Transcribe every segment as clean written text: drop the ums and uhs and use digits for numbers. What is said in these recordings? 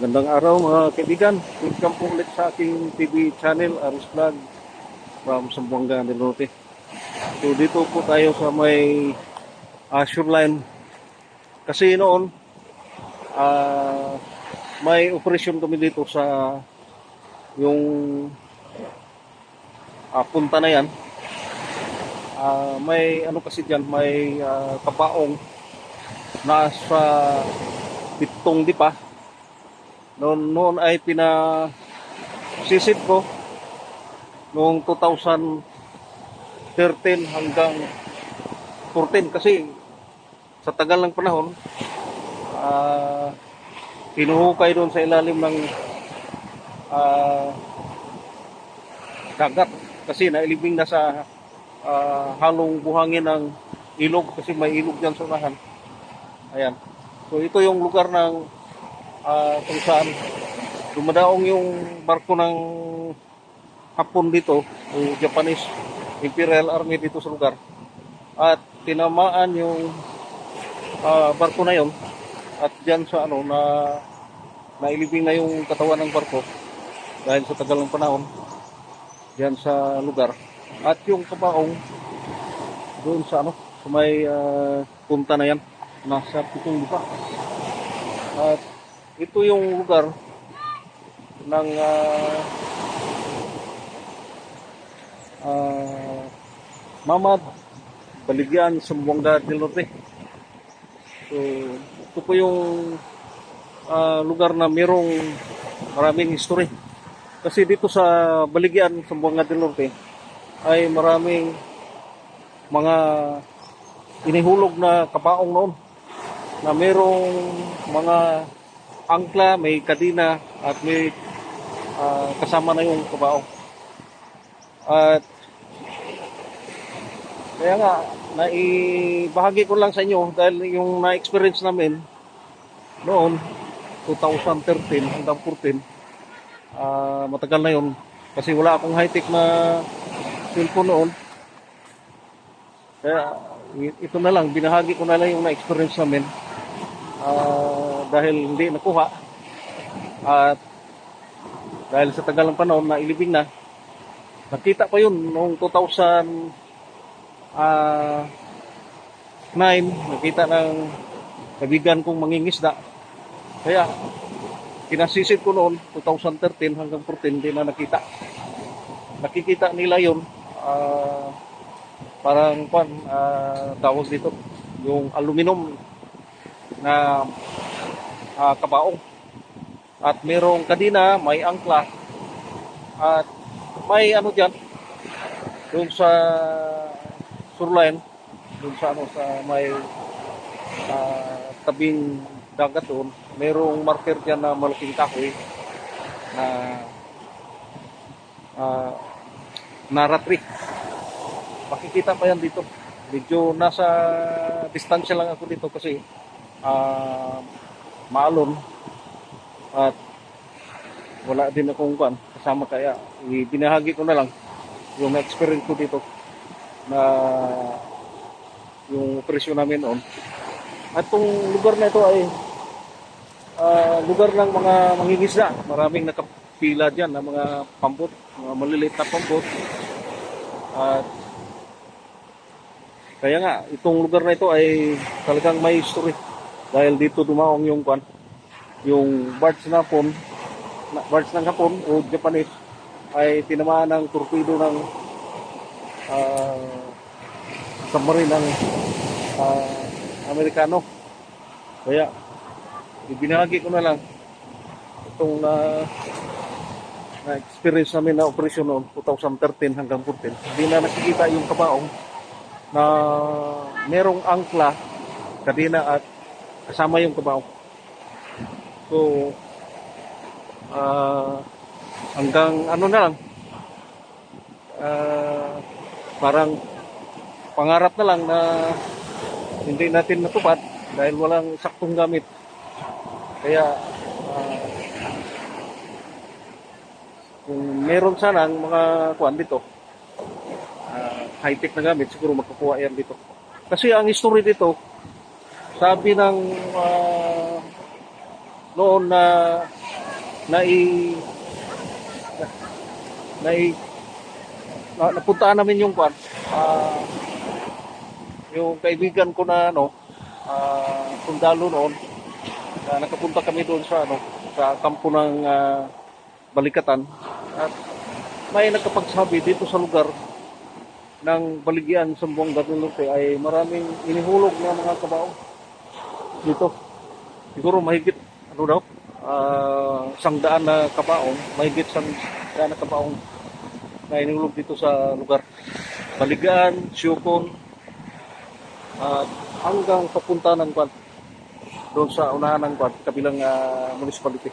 Magandang araw mga kaibigan. Welcome po ulit sa aking TV channel, Aris Vlog from Zamboanga del Norte. So dito po tayo sa may shoreline. Kasi noon, may operasyon kami dito sa yung punta na yan. May ano kasi dyan, may kabaong nasa pitong di pa. Noon ay pinasisid ko noong 2013 hanggang 14 kasi sa tagal ng panahon pinuhukay doon sa ilalim ng dagat kasi nailibing na sa halong buhangin ng ilog kasi may ilog dyan sa unahan. Ayan. So ito yung lugar ng kung saan dumadaong yung barko ng Hapon dito o Japanese Imperial Army dito sa lugar at tinamaan yung barko na yon at dyan sa nailibing na yung katawan ng barko dahil sa tagal ng panahon dyan sa lugar at yung kabaong doon sa sa may punta na yan nasa pitong lupa at ito yung lugar ng Mamad, Baligyan, Zamboanga del Norte. So, ito po yung lugar na mayroong maraming history. Kasi dito sa Baligyan, Zamboanga del Norte, ay maraming mga inihulog na kabaong noon na mayroong mga angkla, may kadina at may kasama na yung kabaong. At kaya nga, naibahagi ko lang sa inyo dahil yung na-experience namin noon, 2013 hanggang 14, matagal na yun. Kasi wala akong high-tech na cellphone noon. Kaya ito na lang, binahagi ko na lang yung na-experience namin. Dahil hindi nakuha at dahil sa tagal ng panahon na ilibing na, nakita pa yun noong 2009, nakita ng kaibigan kong mangingisda, kaya kinasisid ko noon 2013 hanggang 14 hindi na nakikita nila yun. Parang tawag dito yung aluminum na kabaong at mayroong kadina, may angkla at may dyan doon sa shoreline doon sa sa may tabing dagat doon, mayroong marker dyan na malaking kahoy na naratri. Makikita pa yan dito. Medyo nasa distansya lang ako dito kasi maalon at wala din akong kasama kaya ibinahagi ko na lang yung experience ko dito na yung operasyon namin noon. At itong lugar na ito ay lugar ng mga mangingisda. Maraming nakapila dyan na mga pampot, mga maliliit na pampot. At kaya nga, itong lugar na ito ay talagang may history. Dahil dito dumaong yung barge ng Hapon o Japanese ay tinamaan ng torpedo ng submarine ng Amerikano. Kaya ibinahagi ko na lang itong na-experience namin na operasyon noon 2013 hanggang 14. Hindi na nakikita yung kabaong na merong angkla, kadina at kasama yung kabaong. So hanggang na lang parang pangarap na lang na hindi natin natupad dahil walang saktong gamit. Kaya kung meron sanang mga dito high-tech na gamit, siguro magkukuha yan dito. Kasi ang history dito, sabi ng noon na nai nai napuntaan namin yung kwan, yung kaibigan ko na sundalo noon, nakapunta kami doon sa sa kampo ng Balikatan, at may nagkapagsabi dito sa lugar ng Baligyan, Zamboanga del Norte ay maraming inihulog na mga kabaong dito. Siguro mahigit sangdaan na kabaong, mahigit sangdaan na kabaong na inihulog dito sa lugar. Baligyan, Siukon, at hanggang papunta ng kwan doon sa unahan ng kwan, kabilang municipality.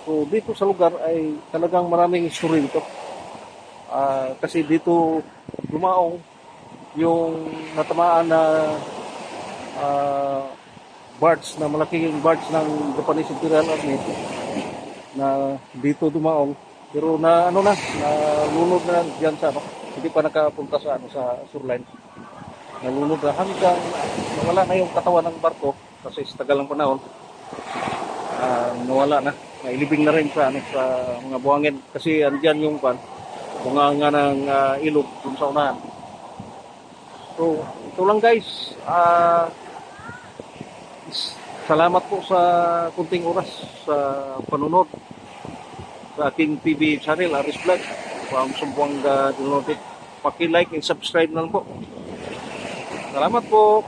So dito sa lugar ay talagang maraming history dito. Kasi dito dumaong yung natamaan na barge, na malaking barge ng Japanese Imperial Army na dito dumaong, pero nalunod na diyan sa hindi pa nakapunta sa sa shoreline. Nalunod na hanggang nawala na yung katawan ng barko kasi sa tagal ng panahon, nawala na. Nailibing na rin sa sa mga buhangin kasi andiyan yung bunganga ng ilog dun sa unahan. So, ito lang guys. Salamat po sa kunting oras sa panunod sa aking TV channel, Aris Vlog from Zamboanga del Norte. Paki-like and subscribe na lang po. Salamat po.